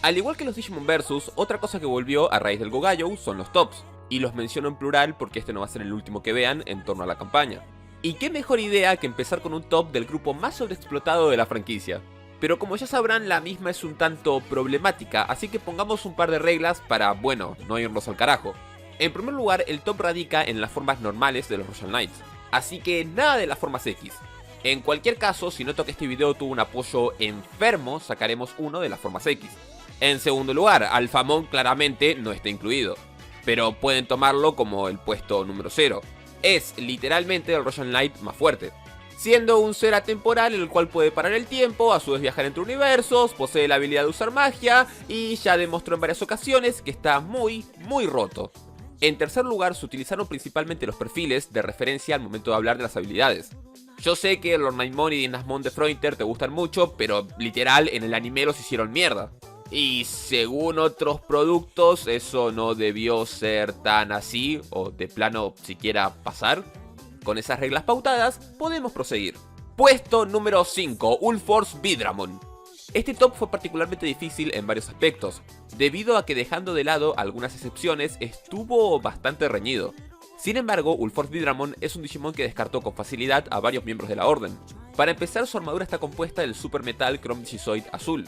Al igual que los Digimon Versus, otra cosa que volvió a raíz del Go-Gayo son los tops, y los menciono en plural porque este no va a ser el último que vean en torno a la campaña. Y qué mejor idea que empezar con un top del grupo más sobreexplotado de la franquicia. Pero como ya sabrán, la misma es un tanto problemática, así que pongamos un par de reglas para, bueno, no irnos al carajo. En primer lugar, el top radica en las formas normales de los Royal Knights, así que nada de las formas X. En cualquier caso, si noto que este video tuvo un apoyo enfermo, sacaremos uno de las formas X. En segundo lugar, Alphamon claramente no está incluido, pero pueden tomarlo como el puesto número 0. Es literalmente el Royal Knight más fuerte, siendo un ser atemporal el cual puede parar el tiempo, a su vez viajar entre universos, posee la habilidad de usar magia y ya demostró en varias ocasiones que está muy roto. En tercer lugar, se utilizaron principalmente los perfiles de referencia al momento de hablar de las habilidades. Yo sé que Lord Nightmon y Dynasmon de Frointer te gustan mucho, pero literal en el anime los hicieron mierda. Y según otros productos, eso no debió ser tan así, o de plano siquiera pasar. Con esas reglas pautadas, podemos proseguir. Puesto número 5, Ulforce Vidramon. Este top fue particularmente difícil en varios aspectos, debido a que dejando de lado algunas excepciones, estuvo bastante reñido. Sin embargo, Ulforce Vidramon es un Digimon que descartó con facilidad a varios miembros de la orden. Para empezar, su armadura está compuesta del Super Metal Chrome Digizoid azul,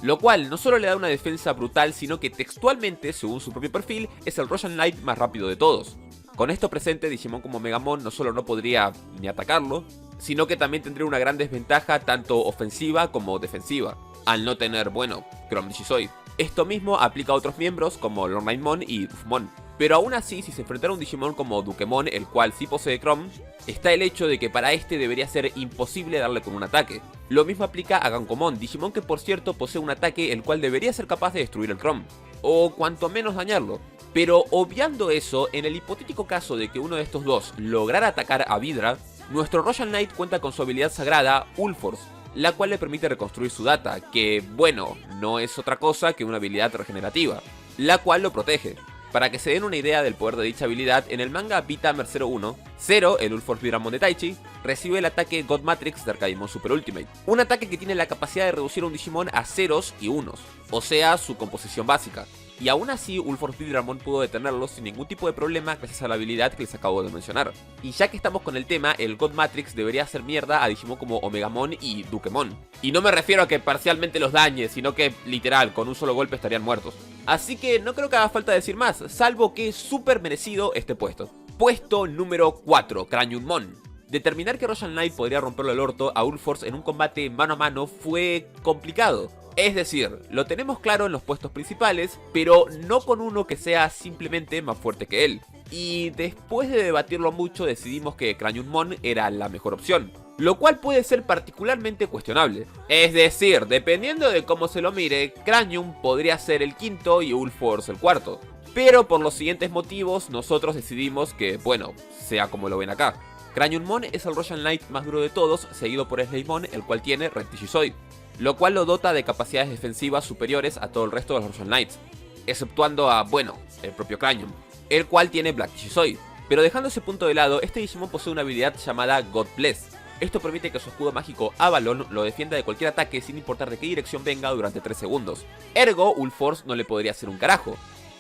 lo cual no solo le da una defensa brutal, sino que textualmente, según su propio perfil, es el Royal Knight más rápido de todos. Con esto presente, Digimon como Megamon no solo no podría ni atacarlo, sino que también tendría una gran desventaja tanto ofensiva como defensiva, al no tener, bueno, Chrome Digizoid. Esto mismo aplica a otros miembros como Lord Nightmon y Dufmon. Pero aún así, si se enfrentara a un Digimon como Dukemon, el cual sí posee Chrome, está el hecho de que para este debería ser imposible darle con un ataque. Lo mismo aplica a Gankomon, Digimon que por cierto posee un ataque el cual debería ser capaz de destruir el Chrome, o cuanto menos dañarlo. Pero obviando eso, en el hipotético caso de que uno de estos dos lograra atacar a Vidra, nuestro Royal Knight cuenta con su habilidad sagrada, Ulforce, la cual le permite reconstruir su data, que bueno, no es otra cosa que una habilidad regenerativa, la cual lo protege. Para que se den una idea del poder de dicha habilidad, en el manga Vitamer 01, Zero, el Ulforce Vidramon de Taichi, recibe el ataque God Matrix de Arcadimon Super Ultimate. Un ataque que tiene la capacidad de reducir a un Digimon a ceros y unos, o sea, su composición básica. Y aún así, Ulforce Vidramon pudo detenerlo sin ningún tipo de problema gracias a la habilidad que les acabo de mencionar. Y ya que estamos con el tema, el God Matrix debería hacer mierda a Digimon como Omegamon y Dukemon. Y no me refiero a que parcialmente los dañe, sino que, literal, con un solo golpe estarían muertos. Así que no creo que haga falta decir más, salvo que es súper merecido este puesto. Puesto número 4, Craniummon. Determinar que Royal Knight podría romperle el orto a Ulforce en un combate mano a mano fue complicado. Es decir, lo tenemos claro en los puestos principales, pero no con uno que sea simplemente más fuerte que él. Y después de debatirlo mucho decidimos que Craniummon era la mejor opción, lo cual puede ser particularmente cuestionable. Es decir, dependiendo de cómo se lo mire, Cranium podría ser el quinto y Ulforce el cuarto. Pero por los siguientes motivos nosotros decidimos que, bueno, sea como lo ven acá. Craniummon es el Royal Knight más duro de todos, seguido por Slavemon, el cual tiene Red Digizoid, lo cual lo dota de capacidades defensivas superiores a todo el resto de los Royal Knights, exceptuando a, bueno, el propio Cranium, el cual tiene Black Digizoid. Pero dejando ese punto de lado, este Digimon posee una habilidad llamada God Bless. Esto permite que su escudo mágico Avalon lo defienda de cualquier ataque sin importar de qué dirección venga durante 3 segundos. Ergo, Ulforce no le podría hacer un carajo.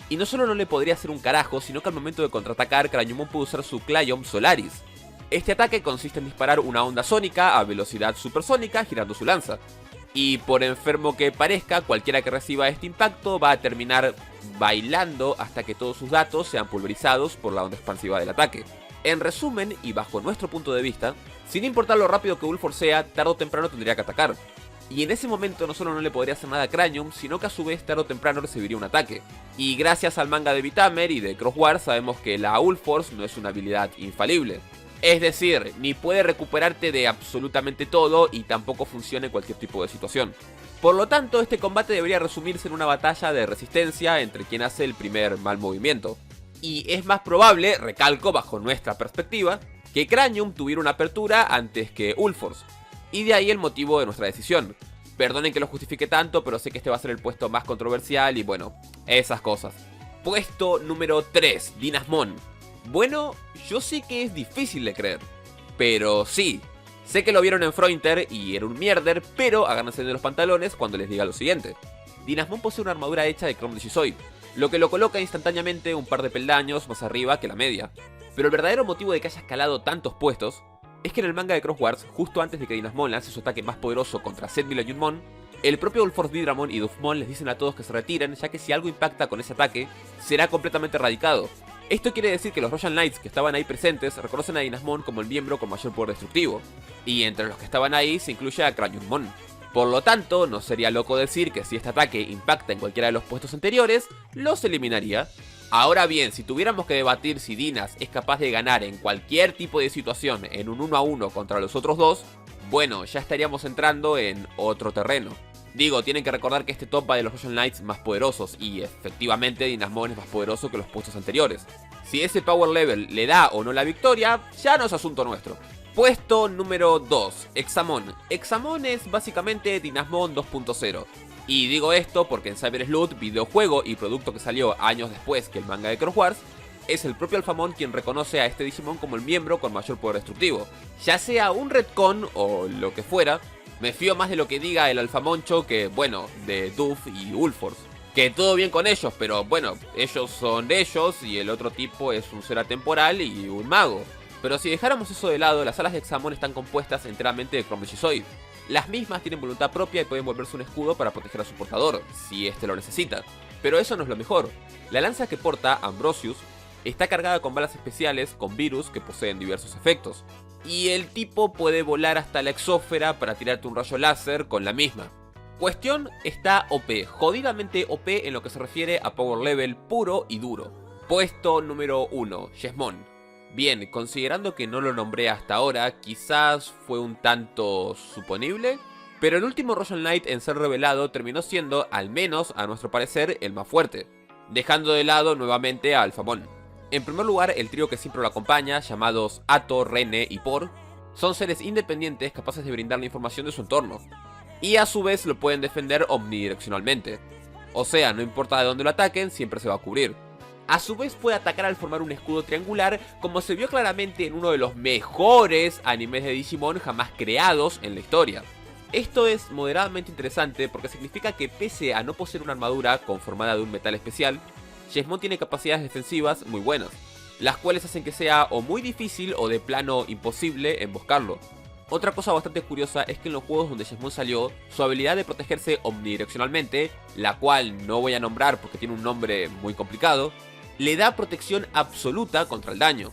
Y no solo no le podría hacer un carajo, sino que al momento de contraatacar, Craniummon puede usar su Clion Solaris. Este ataque consiste en disparar una onda sónica a velocidad supersónica girando su lanza. Y por enfermo que parezca, cualquiera que reciba este impacto va a terminar bailando hasta que todos sus datos sean pulverizados por la onda expansiva del ataque. En resumen, y bajo nuestro punto de vista, sin importar lo rápido que Ulforce sea, tarde o temprano tendría que atacar. Y en ese momento no solo no le podría hacer nada a Cranium, sino que a su vez tarde o temprano recibiría un ataque. Y gracias al manga de Vitamer y de Crosswar sabemos que la Ulforce no es una habilidad infalible. Es decir, ni puede recuperarte de absolutamente todo y tampoco funciona en cualquier tipo de situación. Por lo tanto, este combate debería resumirse en una batalla de resistencia entre quien hace el primer mal movimiento. Y es más probable, recalco bajo nuestra perspectiva, que Cranium tuviera una apertura antes que Ulforce. Y de ahí el motivo de nuestra decisión. Perdonen que lo justifique tanto, pero sé que este va a ser el puesto más controversial y bueno, esas cosas. Puesto número 3, Dynasmon. Bueno, yo sé que es difícil de creer, pero sí, Sé que lo vieron en Frointer y era un mierder, pero agárrense de los pantalones cuando les diga lo siguiente. Dynasmon posee una armadura hecha de Chrome Digizoid, lo que lo coloca instantáneamente un par de peldaños más arriba que la media. Pero el verdadero motivo de que haya escalado tantos puestos es que en el manga de Cross Wars, justo antes de que Dynasmon lance su ataque más poderoso contra Zedmil y Unmon, el propio Ulforce Vidramon y Dufmon les dicen a todos que se retiren, ya que si algo impacta con ese ataque, será completamente erradicado. Esto quiere decir que los Royal Knights que estaban ahí presentes reconocen a Dynasmon como el miembro con mayor poder destructivo, y entre los que estaban ahí se incluye a Craniumon. Por lo tanto, no sería loco decir que si este ataque impacta en cualquiera de los puestos anteriores, los eliminaría. Ahora bien, si tuviéramos que debatir si Dinas es capaz de ganar en cualquier tipo de situación en un 1 a 1 contra los otros dos, bueno, ya estaríamos entrando en otro terreno. Digo, tienen que recordar que este top va de los Royal Knights más poderosos y efectivamente Dynasmon es más poderoso que los puestos anteriores. Si ese power level le da o no la victoria, ya no es asunto nuestro. Puesto número 2, Examon. Examon es básicamente Dynasmon 2.0. Y digo esto porque en Cyber Sleuth, videojuego y producto que salió años después que el manga de Cross Wars, es el propio Alphamon quien reconoce a este Digimon como el miembro con mayor poder destructivo. Ya sea un retcon o lo que fuera, me fío más de lo que diga el Alphamoncho que, bueno, de Duff y Ulforce. Que todo bien con ellos, pero bueno, ellos son de ellos y el otro tipo es un ser atemporal y un mago. Pero si dejáramos eso de lado, las alas de Examon están compuestas enteramente de Chrome Digizoid. Las mismas tienen voluntad propia y pueden volverse un escudo para proteger a su portador, si este lo necesita. Pero eso no es lo mejor. La lanza que porta Ambrosius está cargada con balas especiales con virus que poseen diversos efectos. Y el tipo puede volar hasta la exósfera para tirarte un rayo láser con la misma. Cuestión está OP, jodidamente OP en lo que se refiere a power level puro y duro. Puesto número 1, Jesmon. Bien, considerando que no lo nombré hasta ahora, quizás fue un tanto suponible, pero el último Royal Knight en ser revelado terminó siendo, al menos a nuestro parecer, el más fuerte, dejando de lado nuevamente a Alphamon. En primer lugar, el trío que siempre lo acompaña, llamados Atto, Rene y Por, son seres independientes capaces de brindar la información de su entorno, y a su vez lo pueden defender omnidireccionalmente. O sea, no importa de dónde lo ataquen, siempre se va a cubrir. A su vez puede atacar al formar un escudo triangular, como se vio claramente en uno de los mejores animes de Digimon jamás creados en la historia. Esto es moderadamente interesante porque significa que pese a no poseer una armadura conformada de un metal especial, Jesmon tiene capacidades defensivas muy buenas, las cuales hacen que sea o muy difícil o de plano imposible emboscarlo. Otra cosa bastante curiosa es que en los juegos donde Jesmon salió, su habilidad de protegerse omnidireccionalmente, la cual no voy a nombrar porque tiene un nombre muy complicado, le da protección absoluta contra el daño.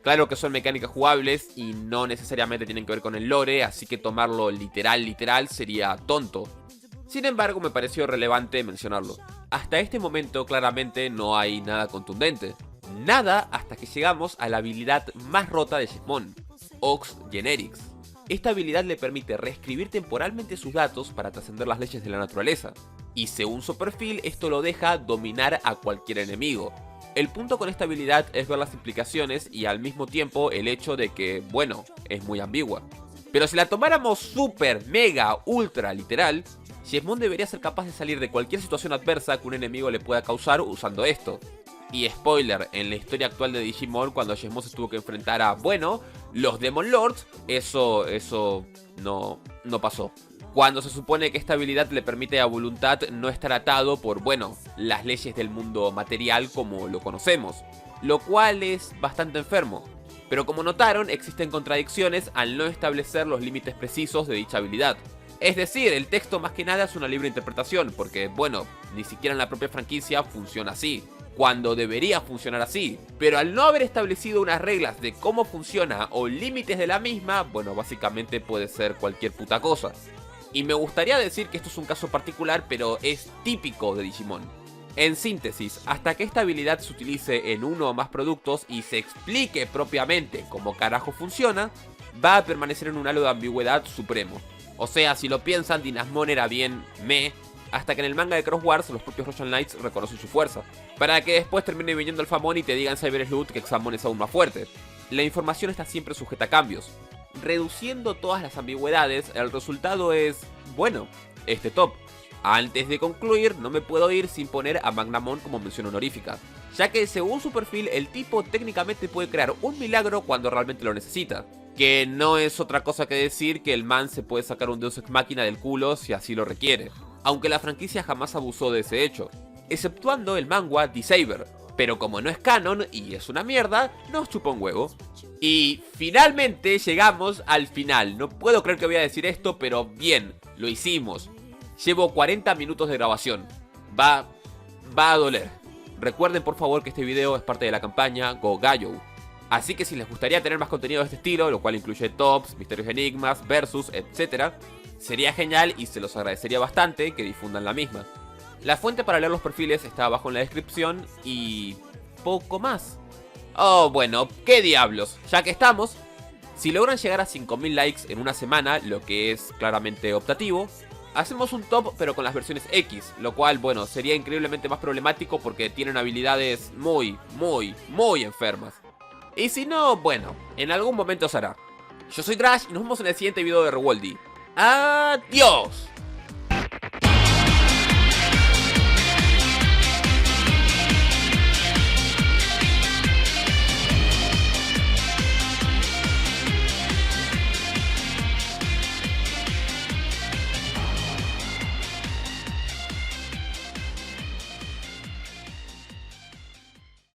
Claro que son mecánicas jugables y no necesariamente tienen que ver con el lore, así que tomarlo literal sería tonto. Sin embargo, me pareció relevante mencionarlo. Hasta este momento claramente no hay nada contundente. Nada hasta que llegamos a la habilidad más rota de Jesmon, Ox Generics. Esta habilidad le permite reescribir temporalmente sus datos para trascender las leyes de la naturaleza. Y según su perfil, esto lo deja dominar a cualquier enemigo. El punto con esta habilidad es ver las implicaciones y al mismo tiempo el hecho de que, bueno, es muy ambigua. Pero si la tomáramos super, mega, ultra literal, Jesmon debería ser capaz de salir de cualquier situación adversa que un enemigo le pueda causar usando esto. Y spoiler, en la historia actual de Digimon, cuando Jesmon se tuvo que enfrentar a, bueno, los Demon Lords, eso no pasó. Cuando se supone que esta habilidad le permite a voluntad no estar atado por, bueno, las leyes del mundo material como lo conocemos, lo cual es bastante enfermo. Pero como notaron, existen contradicciones al no establecer los límites precisos de dicha habilidad. Es decir, el texto más que nada es una libre interpretación, porque, bueno, ni siquiera en la propia franquicia funciona así, cuando debería funcionar así. Pero al no haber establecido unas reglas de cómo funciona o límites de la misma, bueno, básicamente puede ser cualquier puta cosa. Y me gustaría decir que esto es un caso particular, pero es típico de Digimon. En síntesis, hasta que esta habilidad se utilice en uno o más productos y se explique propiamente cómo carajo funciona, va a permanecer en un halo de ambigüedad supremo. O sea, si lo piensan, Dynasmon era bien hasta que en el manga de Cross Wars los propios Royal Knights reconocen su fuerza, para que después termine viniendo Alphamon y te digan Cyber Sleuth que Examon es aún más fuerte. La información está siempre sujeta a cambios. Reduciendo todas las ambigüedades, el resultado es, bueno, este top. Antes de concluir, no me puedo ir sin poner a Magnamon como mención honorífica, ya que según su perfil, el tipo técnicamente puede crear un milagro cuando realmente lo necesita. que no es otra cosa que decir que el man se puede sacar un Deus Ex Machina del culo si así lo requiere, aunque la franquicia jamás abusó de ese hecho, exceptuando el manga D-Saber, pero como no es canon y es una mierda, nos chupa un huevo. Y finalmente llegamos al final. No puedo creer que voy a decir esto, pero bien, lo hicimos. Llevo 40 minutos de grabación. Va a doler. Recuerden por favor que este video es parte de la campaña GoGayo. Así que si les gustaría tener más contenido de este estilo, lo cual incluye tops, misterios y enigmas, versus, etc., sería genial y se los agradecería bastante que difundan la misma. La fuente para leer los perfiles está abajo en la descripción y poco más. Oh, bueno, qué diablos, ya que estamos, si logran llegar a 5000 likes en una semana, lo que es claramente optativo, hacemos un top pero con las versiones X, lo cual, bueno, sería increíblemente más problemático porque tienen habilidades muy enfermas. Y si no, bueno, en algún momento se hará. Yo soy Drash y nos vemos en el siguiente video de Rewoldy. ¡Adiós!